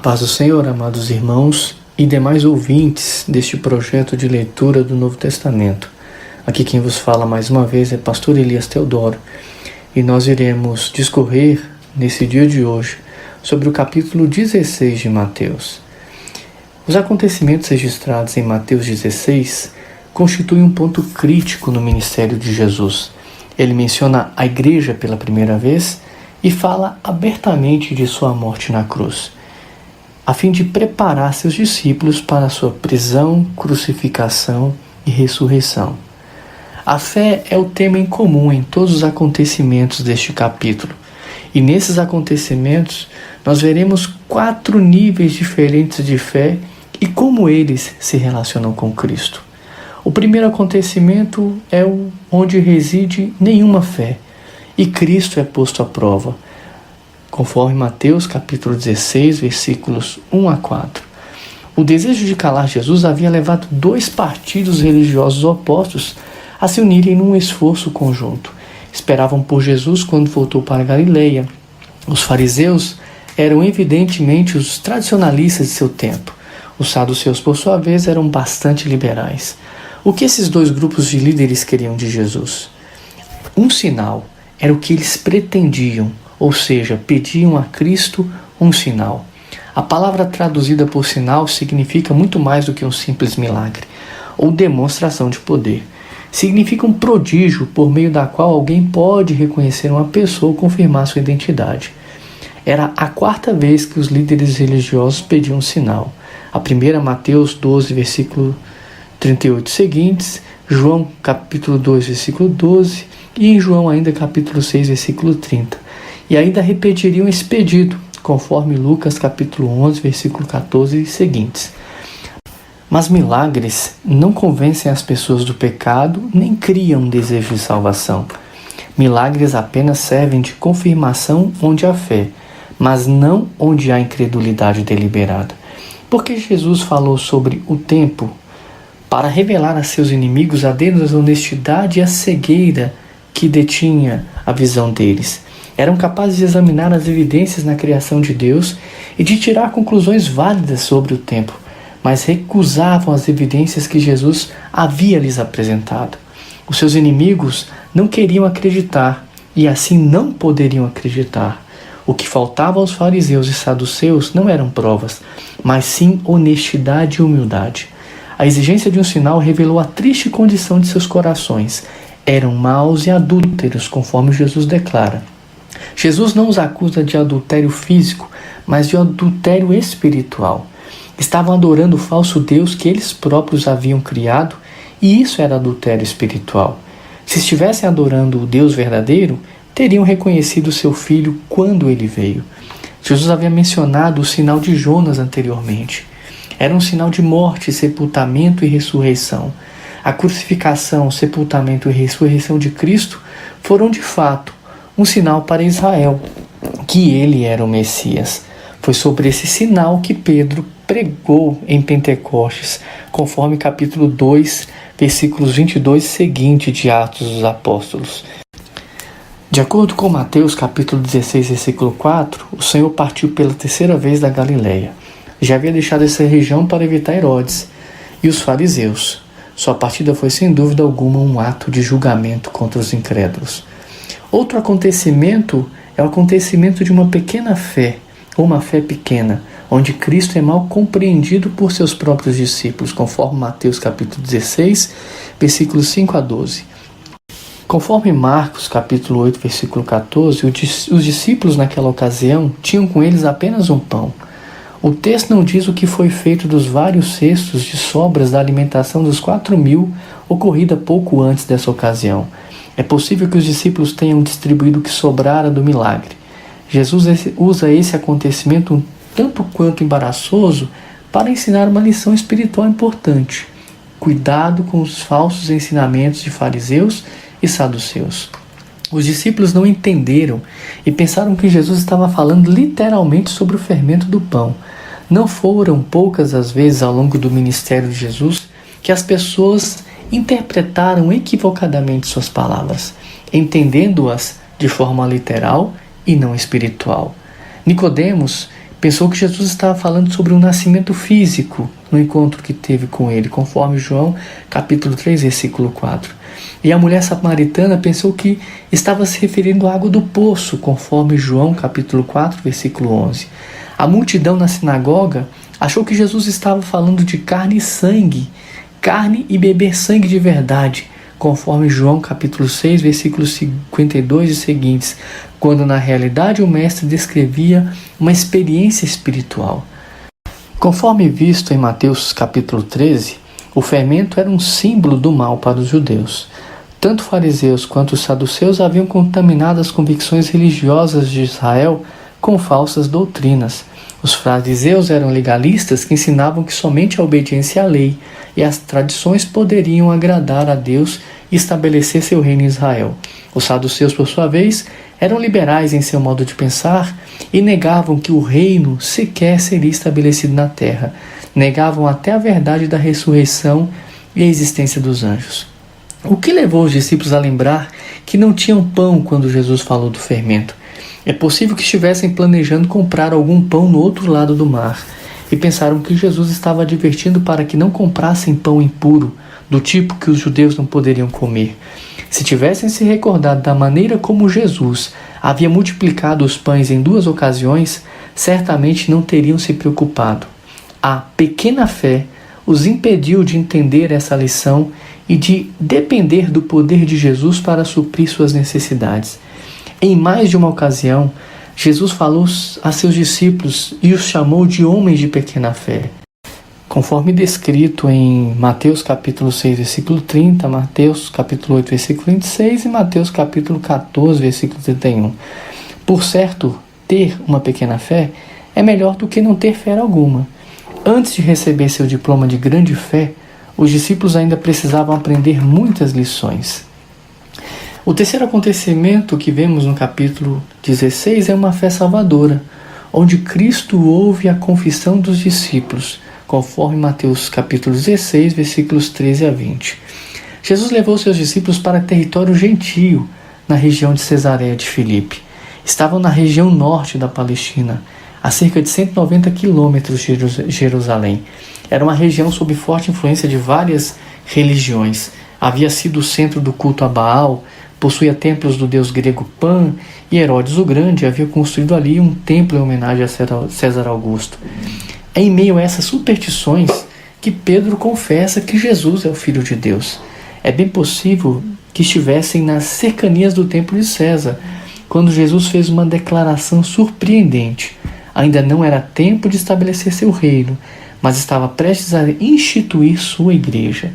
A paz do Senhor, amados irmãos e demais ouvintes deste projeto de leitura do Novo Testamento. Aqui quem vos fala mais uma vez é Pastor Elias Teodoro e nós iremos discorrer nesse dia de hoje sobre o capítulo 16 de Mateus. Os acontecimentos registrados em Mateus 16 constituem um ponto crítico no ministério de Jesus. Ele menciona a igreja pela primeira vez e fala abertamente de sua morte na cruz, a fim de preparar seus discípulos para a sua prisão, crucificação e ressurreição. A fé é o tema em comum em todos os acontecimentos deste capítulo. E nesses acontecimentos, nós veremos 4 níveis diferentes de fé e como eles se relacionam com Cristo. O primeiro acontecimento é o onde reside nenhuma fé, e Cristo é posto à prova, conforme Mateus capítulo 16, versículos 1 a 4. O desejo de calar Jesus havia levado 2 partidos religiosos opostos a se unirem num esforço conjunto. Esperavam por Jesus quando voltou para Galileia. Os fariseus eram evidentemente os tradicionalistas de seu tempo. Os saduceus, por sua vez, eram bastante liberais. O que esses 2 grupos de líderes queriam de Jesus? Um sinal era o que eles pretendiam, ou seja, pediam a Cristo um sinal. A palavra traduzida por sinal significa muito mais do que um simples milagre ou demonstração de poder. Significa um prodígio por meio da qual alguém pode reconhecer uma pessoa ou confirmar sua identidade. Era a 4ª vez que os líderes religiosos pediam um sinal. A primeira, Mateus 12, versículo 38 seguintes, João capítulo 2, versículo 12 e em João ainda capítulo 6, versículo 30. E ainda repetiriam esse pedido, conforme Lucas capítulo 11, versículo 14 e seguintes. Mas milagres não convencem as pessoas do pecado, nem criam um desejo de salvação. Milagres apenas servem de confirmação onde há fé, mas não onde há incredulidade deliberada. Porque Jesus falou sobre o tempo para revelar a seus inimigos a desonestidade e a cegueira que detinha a visão deles. Eram capazes de examinar as evidências na criação de Deus e de tirar conclusões válidas sobre o tempo, mas recusavam as evidências que Jesus havia lhes apresentado. Os seus inimigos não queriam acreditar e assim não poderiam acreditar. O que faltava aos fariseus e saduceus não eram provas, mas sim honestidade e humildade. A exigência de um sinal revelou a triste condição de seus corações. Eram maus e adúlteros, conforme Jesus declara. Jesus não os acusa de adultério físico, mas de adultério espiritual. Estavam adorando o falso Deus que eles próprios haviam criado, e isso era adultério espiritual. Se estivessem adorando o Deus verdadeiro, teriam reconhecido seu filho quando ele veio. Jesus havia mencionado o sinal de Jonas anteriormente. Era um sinal de morte, sepultamento e ressurreição. A crucificação, sepultamento e ressurreição de Cristo foram de fato um sinal para Israel, que ele era o Messias. Foi sobre esse sinal que Pedro pregou em Pentecostes, conforme capítulo 2, versículos 22 e seguinte de Atos dos Apóstolos. De acordo com Mateus capítulo 16, versículo 4, o Senhor partiu pela 3ª vez da Galileia. Já havia deixado essa região para evitar Herodes e os fariseus. Sua partida foi sem dúvida alguma um ato de julgamento contra os incrédulos. Outro acontecimento é o acontecimento de uma pequena fé, ou uma fé pequena, onde Cristo é mal compreendido por seus próprios discípulos, conforme Mateus capítulo 16, versículos 5 a 12. Conforme Marcos capítulo 8, versículo 14, os discípulos naquela ocasião tinham com eles apenas um pão. O texto não diz o que foi feito dos vários cestos de sobras da alimentação dos 4.000, ocorrida pouco antes dessa ocasião. É possível que os discípulos tenham distribuído o que sobrara do milagre. Jesus usa esse acontecimento um tanto quanto embaraçoso para ensinar uma lição espiritual importante. Cuidado com os falsos ensinamentos de fariseus e saduceus. Os discípulos não entenderam e pensaram que Jesus estava falando literalmente sobre o fermento do pão. Não foram poucas as vezes ao longo do ministério de Jesus que as pessoas interpretaram equivocadamente suas palavras, entendendo-as de forma literal e não espiritual. Nicodemos Pensou que Jesus estava falando sobre um nascimento físico no encontro que teve com ele, conforme João capítulo 3, versículo 4. E a mulher samaritana pensou que estava se referindo à água do poço, conforme João capítulo 4, versículo 11. A multidão na sinagoga achou que Jesus estava falando de carne e sangue, carne e beber sangue de verdade, conforme João capítulo 6, versículos 52 e seguintes, quando na realidade o mestre descrevia uma experiência espiritual. Conforme visto em Mateus capítulo 13, o fermento era um símbolo do mal para os judeus. Tanto os fariseus quanto os saduceus haviam contaminado as convicções religiosas de Israel com falsas doutrinas. Os fariseus eram legalistas que ensinavam que somente a obediência à lei e às tradições poderiam agradar a Deus e estabelecer seu reino em Israel. Os saduceus, por sua vez, eram liberais em seu modo de pensar e negavam que o reino sequer seria estabelecido na terra. Negavam até a verdade da ressurreição e a existência dos anjos. O que levou os discípulos a lembrar que não tinham pão quando Jesus falou do fermento? É possível que estivessem planejando comprar algum pão no outro lado do mar e pensaram que Jesus estava advertindo para que não comprassem pão impuro, do tipo que os judeus não poderiam comer. Se tivessem se recordado da maneira como Jesus havia multiplicado os pães em 2 ocasiões, certamente não teriam se preocupado. A pequena fé os impediu de entender essa lição e de depender do poder de Jesus para suprir suas necessidades. Em mais de uma ocasião, Jesus falou a seus discípulos e os chamou de homens de pequena fé. Conforme descrito em Mateus capítulo 6, versículo 30, Mateus capítulo 8, versículo 26 e Mateus capítulo 14, versículo 31. Por certo, ter uma pequena fé é melhor do que não ter fé alguma. Antes de receber seu diploma de grande fé, os discípulos ainda precisavam aprender muitas lições. O terceiro acontecimento que vemos no capítulo 16 é uma fé salvadora, onde Cristo ouve a confissão dos discípulos, conforme Mateus capítulo 16, versículos 13 a 20. Jesus levou seus discípulos para território gentio, na região de Cesareia de Filipe. Estavam na região norte da Palestina, a cerca de 190 quilômetros de Jerusalém. Era uma região sob forte influência de várias religiões. Havia sido o centro do culto a Baal, possuía templos do deus grego Pan, e Herodes o Grande havia construído ali um templo em homenagem a César Augusto. É em meio a essas superstições que Pedro confessa que Jesus é o Filho de Deus. É bem possível que estivessem nas cercanias do templo de César, quando Jesus fez uma declaração surpreendente. Ainda não era tempo de estabelecer seu reino, mas estava prestes a instituir sua igreja.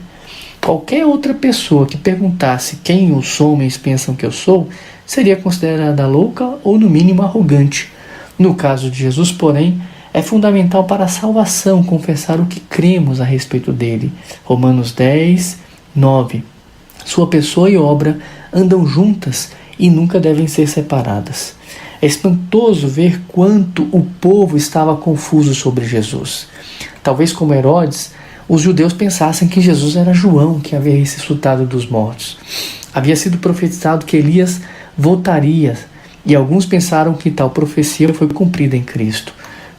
Qualquer outra pessoa que perguntasse quem os homens pensam que eu sou, seria considerada louca ou no mínimo arrogante. No caso de Jesus, porém, é fundamental para a salvação confessar o que cremos a respeito dele. Romanos 10, 9. Sua pessoa e obra andam juntas e nunca devem ser separadas. É espantoso ver quanto o povo estava confuso sobre Jesus. Talvez como Herodes, os judeus pensassem que Jesus era João, que havia ressuscitado dos mortos. Havia sido profetizado que Elias voltaria, e alguns pensaram que tal profecia foi cumprida em Cristo.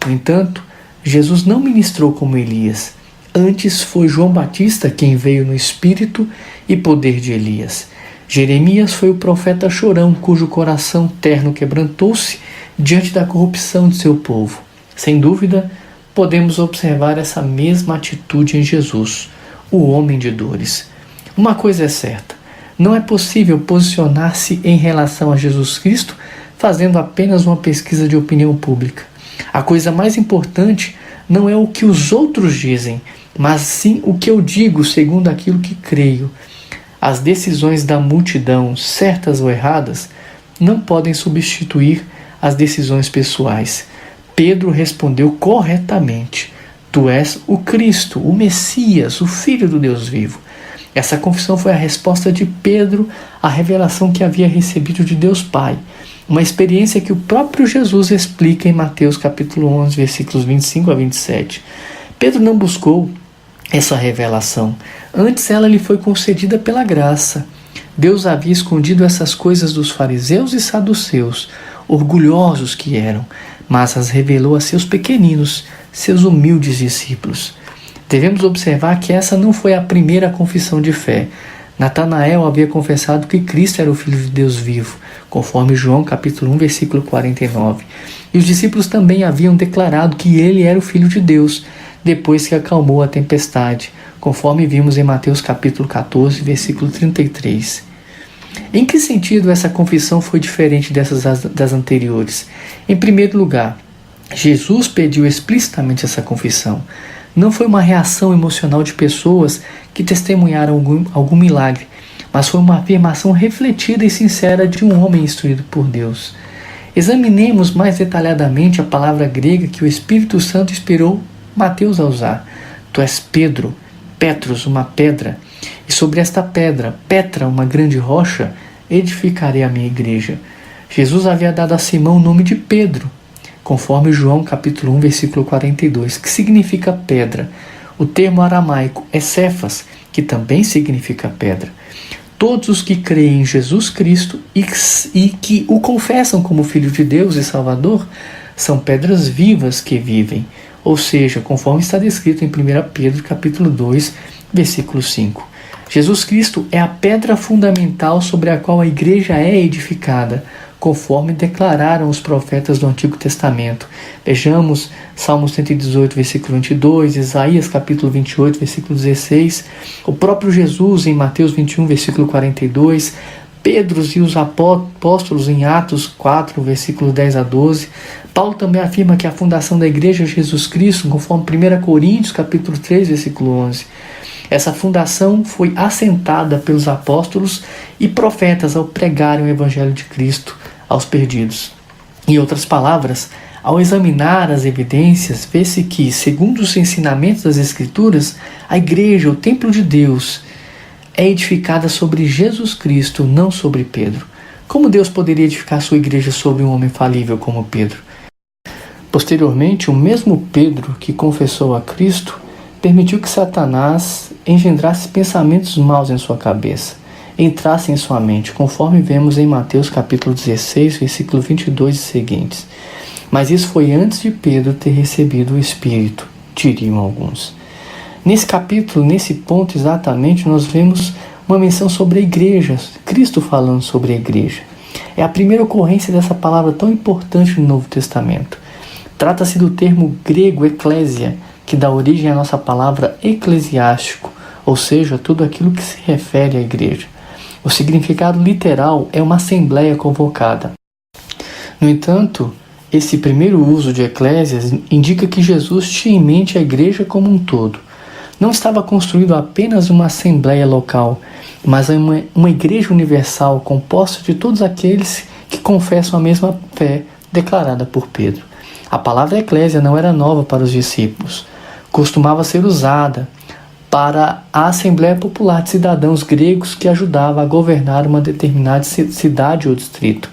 No entanto, Jesus não ministrou como Elias. Antes foi João Batista quem veio no espírito e poder de Elias. Jeremias foi o profeta chorão, cujo coração terno quebrantou-se diante da corrupção de seu povo. Sem dúvida, podemos observar essa mesma atitude em Jesus, o homem de dores. Uma coisa é certa, não é possível posicionar-se em relação a Jesus Cristo fazendo apenas uma pesquisa de opinião pública. A coisa mais importante não é o que os outros dizem, mas sim o que eu digo segundo aquilo que creio. As decisões da multidão, certas ou erradas, não podem substituir as decisões pessoais. Pedro respondeu corretamente: Tu és o Cristo, o Messias, o Filho do Deus vivo. Essa confissão foi a resposta de Pedro à revelação que havia recebido de Deus Pai, uma experiência que o próprio Jesus explica em Mateus capítulo 11, versículos 25 a 27. Pedro não buscou essa revelação, antes ela lhe foi concedida pela graça. Deus havia escondido essas coisas dos fariseus e saduceus, orgulhosos que eram, mas as revelou a seus pequeninos, seus humildes discípulos. Devemos observar que essa não foi a primeira confissão de fé. Natanael havia confessado que Cristo era o Filho de Deus vivo, conforme João capítulo 1, versículo 49. E os discípulos também haviam declarado que ele era o Filho de Deus, depois que acalmou a tempestade, conforme vimos em Mateus capítulo 14, versículo 33. Em que sentido essa confissão foi diferente das anteriores? Em primeiro lugar, Jesus pediu explicitamente essa confissão. Não foi uma reação emocional de pessoas que testemunharam algum milagre, mas foi uma afirmação refletida e sincera de um homem instruído por Deus. Examinemos mais detalhadamente a palavra grega que o Espírito Santo inspirou Mateus a usar. Tu és Pedro, Petros, uma pedra, e sobre esta pedra, Petra, uma grande rocha, edificarei a minha igreja. Jesus havia dado a Simão o nome de Pedro, conforme João capítulo 1, versículo 42, que significa pedra. O termo aramaico é Cefas, que também significa pedra. Todos os que creem em Jesus Cristo e que o confessam como Filho de Deus e Salvador são pedras vivas que vivem, ou seja, conforme está descrito em 1 Pedro capítulo 2, versículo 5. Jesus Cristo é a pedra fundamental sobre a qual a igreja é edificada, conforme declararam os profetas do Antigo Testamento. Vejamos Salmo 118, versículo 22, Isaías capítulo 28, versículo 16, o próprio Jesus em Mateus 21, versículo 42, Pedro e os apóstolos em Atos 4, versículo 10 a 12. Paulo também afirma que a fundação da igreja é Jesus Cristo, conforme 1 Coríntios capítulo 3, versículo 11. Essa fundação foi assentada pelos apóstolos e profetas ao pregarem o Evangelho de Cristo aos perdidos. Em outras palavras, ao examinar as evidências, vê-se que, segundo os ensinamentos das Escrituras, a igreja, o templo de Deus, é edificada sobre Jesus Cristo, não sobre Pedro. Como Deus poderia edificar sua igreja sobre um homem falível como Pedro? Posteriormente, o mesmo Pedro que confessou a Cristo permitiu que Satanás engendrasse pensamentos maus em sua cabeça, entrasse em sua mente, conforme vemos em Mateus capítulo 16, versículo 22 e seguintes. Mas isso foi antes de Pedro ter recebido o Espírito, diriam alguns. Nesse capítulo, nesse ponto exatamente, nós vemos uma menção sobre a igreja, Cristo falando sobre a igreja. É a primeira ocorrência dessa palavra tão importante no Novo Testamento. Trata-se do termo grego eclésia, que dá origem à nossa palavra eclesiástico, ou seja, tudo aquilo que se refere à igreja. O significado literal é uma assembleia convocada. No entanto, esse primeiro uso de eclésias indica que Jesus tinha em mente a igreja como um todo. Não estava construído apenas uma assembleia local, mas uma igreja universal composta de todos aqueles que confessam a mesma fé declarada por Pedro. A palavra eclésia não era nova para os discípulos. Costumava ser usada para a Assembleia Popular de cidadãos gregos que ajudava a governar uma determinada cidade ou distrito.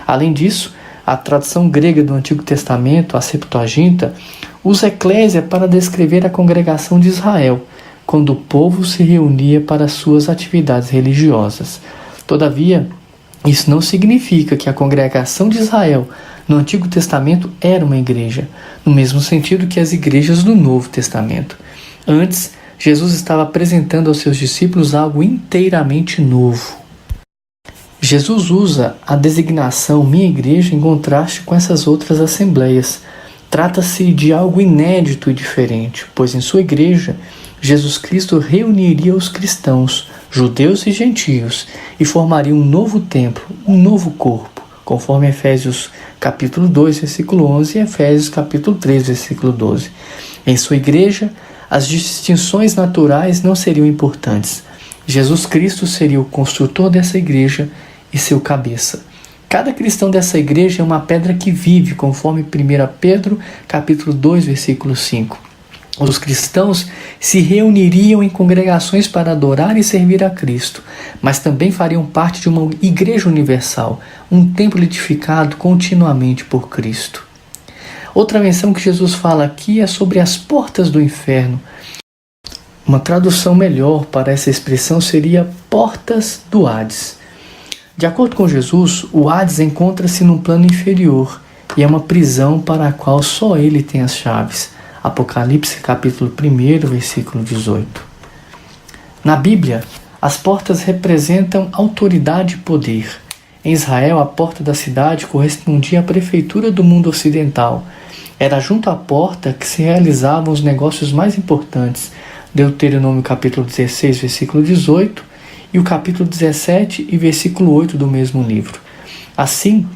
Além disso, a tradução grega do Antigo Testamento, a Septuaginta, usa eclésia para descrever a congregação de Israel, quando o povo se reunia para suas atividades religiosas. Todavia, isso não significa que a congregação de Israel no Antigo Testamento era uma igreja, no mesmo sentido que as igrejas do Novo Testamento. Antes, Jesus estava apresentando aos seus discípulos algo inteiramente novo. Jesus usa a designação minha igreja em contraste com essas outras assembleias. Trata-se de algo inédito e diferente, pois em sua igreja, Jesus Cristo reuniria os cristãos, judeus e gentios, e formaria um novo templo, um novo corpo, conforme Efésios capítulo 2, versículo 11 e Efésios capítulo 3, versículo 12. Em sua igreja, as distinções naturais não seriam importantes. Jesus Cristo seria o construtor dessa igreja e seu cabeça. Cada cristão dessa igreja é uma pedra que vive, conforme 1 Pedro capítulo 2, versículo 5. Os cristãos se reuniriam em congregações para adorar e servir a Cristo, mas também fariam parte de uma igreja universal, um templo edificado continuamente por Cristo. Outra menção que Jesus fala aqui é sobre as portas do inferno. Uma tradução melhor para essa expressão seria portas do Hades. De acordo com Jesus, o Hades encontra-se num plano inferior, e é uma prisão para a qual só ele tem as chaves. Apocalipse capítulo 1, versículo 18. Na Bíblia, as portas representam autoridade e poder. Em Israel, a porta da cidade correspondia à prefeitura do mundo ocidental. Era junto à porta que se realizavam os negócios mais importantes. Deuteronômio capítulo 16, versículo 18 e o capítulo 17 e versículo 8 do mesmo livro. Assim,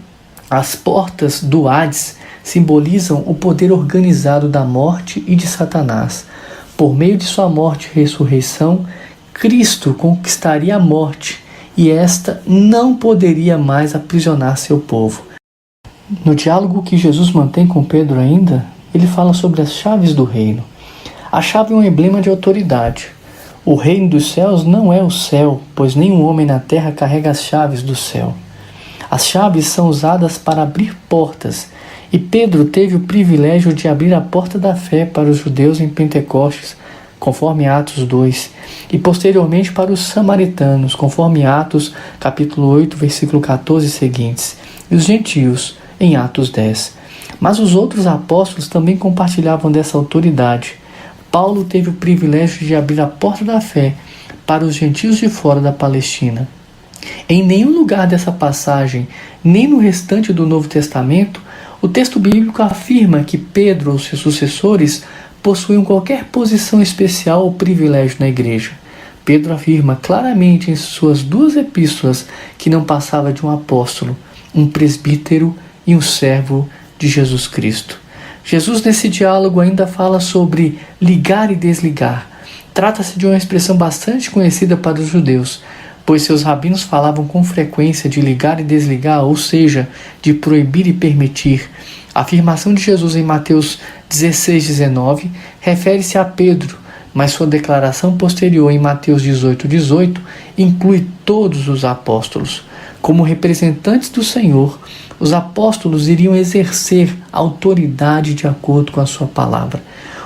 as portas do Hades simbolizam o poder organizado da morte e de Satanás. Por meio de sua morte e ressurreição, Cristo conquistaria a morte e esta não poderia mais aprisionar seu povo. No diálogo que Jesus mantém com Pedro ainda, ele fala sobre as chaves do reino. A chave é um emblema de autoridade. O reino dos céus não é o céu, pois nenhum homem na terra carrega as chaves do céu. As chaves são usadas para abrir portas, e Pedro teve o privilégio de abrir a porta da fé para os judeus em Pentecostes, conforme Atos 2, e posteriormente para os samaritanos, conforme Atos capítulo 8, versículo 14 e seguintes, e os gentios, em Atos 10. Mas os outros apóstolos também compartilhavam dessa autoridade. Paulo teve o privilégio de abrir a porta da fé para os gentios de fora da Palestina. Em nenhum lugar dessa passagem, nem no restante do Novo Testamento, o texto bíblico afirma que Pedro ou seus sucessores possuíam qualquer posição especial ou privilégio na igreja. Pedro afirma claramente em suas 2 epístolas que não passava de um apóstolo, um presbítero e um servo de Jesus Cristo. Jesus, nesse diálogo, ainda fala sobre ligar e desligar. Trata-se de uma expressão bastante conhecida para os judeus, pois seus rabinos falavam com frequência de ligar e desligar, ou seja, de proibir e permitir. A afirmação de Jesus em Mateus 16:19 refere-se a Pedro, mas sua declaração posterior em Mateus 18:18 inclui todos os apóstolos. Como representantes do Senhor, os apóstolos iriam exercer autoridade de acordo com a sua palavra.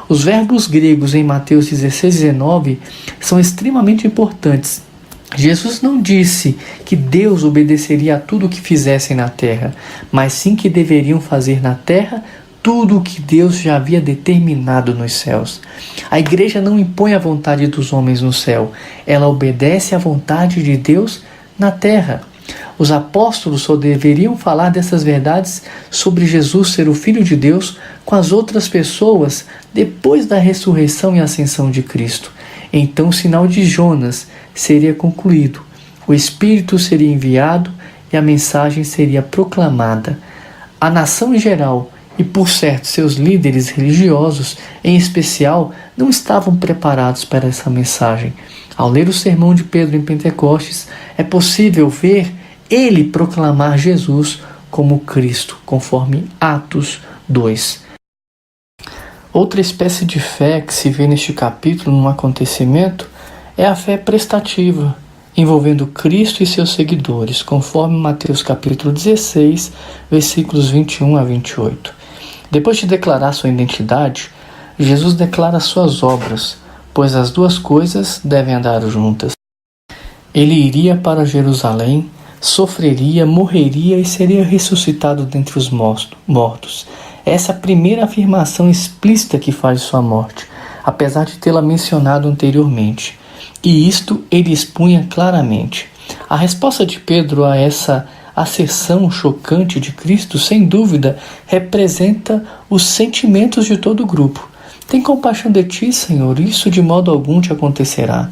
Os verbos gregos em Mateus 16:19 são extremamente importantes. Jesus não disse que Deus obedeceria a tudo o que fizessem na terra, mas sim que deveriam fazer na terra tudo o que Deus já havia determinado nos céus. A igreja não impõe a vontade dos homens no céu, ela obedece à vontade de Deus na terra. Os apóstolos só deveriam falar dessas verdades sobre Jesus ser o Filho de Deus com as outras pessoas depois da ressurreição e ascensão de Cristo. Então o sinal de Jonas seria concluído, o Espírito seria enviado e a mensagem seria proclamada. A nação em geral, e por certo seus líderes religiosos em especial, não estavam preparados para essa mensagem. Ao ler o sermão de Pedro em Pentecostes, é possível ver ele proclamar Jesus como Cristo, conforme Atos 2. Outra espécie de fé que se vê neste capítulo, num acontecimento, é a fé prestativa, envolvendo Cristo e seus seguidores, conforme Mateus capítulo 16, versículos 21 a 28. Depois de declarar sua identidade, Jesus declara suas obras, pois as duas coisas devem andar juntas. Ele iria para Jerusalém, sofreria, morreria e seria ressuscitado dentre os mortos. Essa é a primeira afirmação explícita que faz de sua morte, apesar de tê-la mencionado anteriormente. E isto ele expunha claramente. A resposta de Pedro a essa asserção chocante de Cristo, sem dúvida, representa os sentimentos de todo o grupo. Tem compaixão de ti, Senhor, isso de modo algum te acontecerá.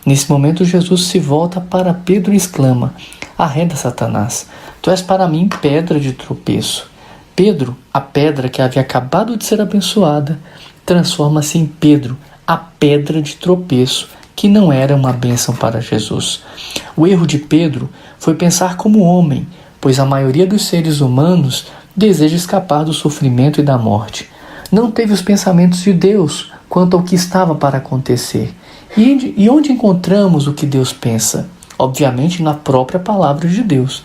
Nesse momento, Jesus se volta para Pedro e exclama: arreda, Satanás, tu és para mim pedra de tropeço. Pedro, a pedra que havia acabado de ser abençoada, transforma-se em Pedro, a pedra de tropeço, que não era uma bênção para Jesus. O erro de Pedro foi pensar como homem, pois a maioria dos seres humanos deseja escapar do sofrimento e da morte. Não teve os pensamentos de Deus quanto ao que estava para acontecer. E onde encontramos o que Deus pensa? Obviamente na própria palavra de Deus.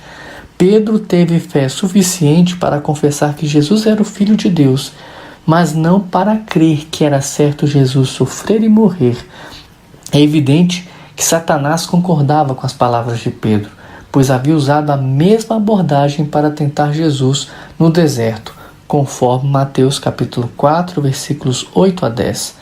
Pedro teve fé suficiente para confessar que Jesus era o Filho de Deus, mas não para crer que era certo Jesus sofrer e morrer. É evidente que Satanás concordava com as palavras de Pedro, pois havia usado a mesma abordagem para tentar Jesus no deserto, conforme Mateus capítulo 4, versículos 8 a 10.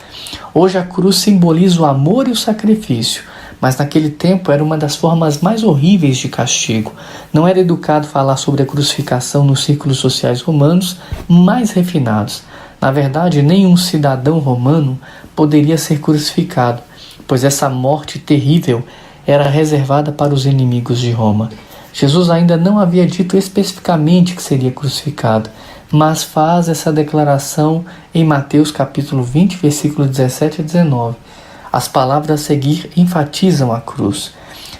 Hoje a cruz simboliza o amor e o sacrifício, mas naquele tempo era uma das formas mais horríveis de castigo. Não era educado falar sobre a crucificação nos círculos sociais romanos mais refinados. Na verdade, nenhum cidadão romano poderia ser crucificado, pois essa morte terrível era reservada para os inimigos de Roma. Jesus ainda não havia dito especificamente que seria crucificado, mas faz essa declaração em Mateus capítulo 20, versículo 17 a 19. As palavras a seguir enfatizam a cruz.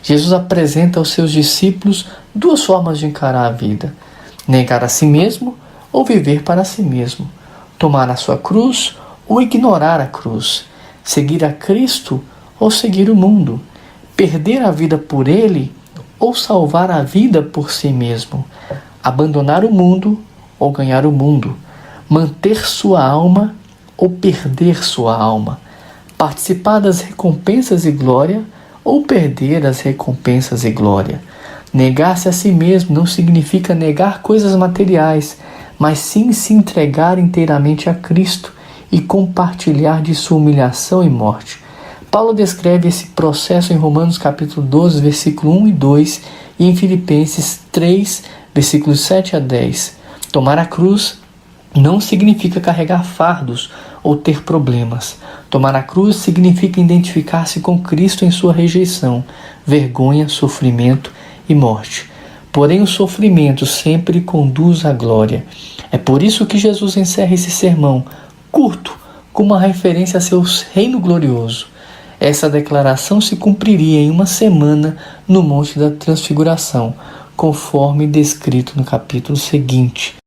Jesus apresenta aos seus discípulos duas formas de encarar a vida: negar a si mesmo ou viver para si mesmo, tomar a sua cruz ou ignorar a cruz, seguir a Cristo ou seguir o mundo, perder a vida por Ele ou salvar a vida por si mesmo, abandonar o mundo ou ganhar o mundo, manter sua alma ou perder sua alma, participar das recompensas e glória ou perder as recompensas e glória. Negar-se a si mesmo não significa negar coisas materiais, mas sim se entregar inteiramente a Cristo e compartilhar de sua humilhação e morte. Paulo descreve esse processo em Romanos capítulo 12, versículo 1 e 2 e em Filipenses 3, versículos 7 a 10. Tomar a cruz não significa carregar fardos ou ter problemas. Tomar a cruz significa identificar-se com Cristo em sua rejeição, vergonha, sofrimento e morte. Porém, o sofrimento sempre conduz à glória. É por isso que Jesus encerra esse sermão curto com uma referência a seu reino glorioso. Essa declaração se cumpriria em uma semana no Monte da Transfiguração, conforme descrito no capítulo seguinte.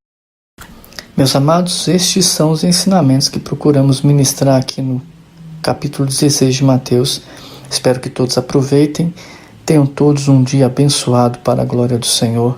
Meus amados, estes são os ensinamentos que procuramos ministrar aqui no capítulo 16 de Mateus. Espero que todos aproveitem, tenham todos um dia abençoado para a glória do Senhor.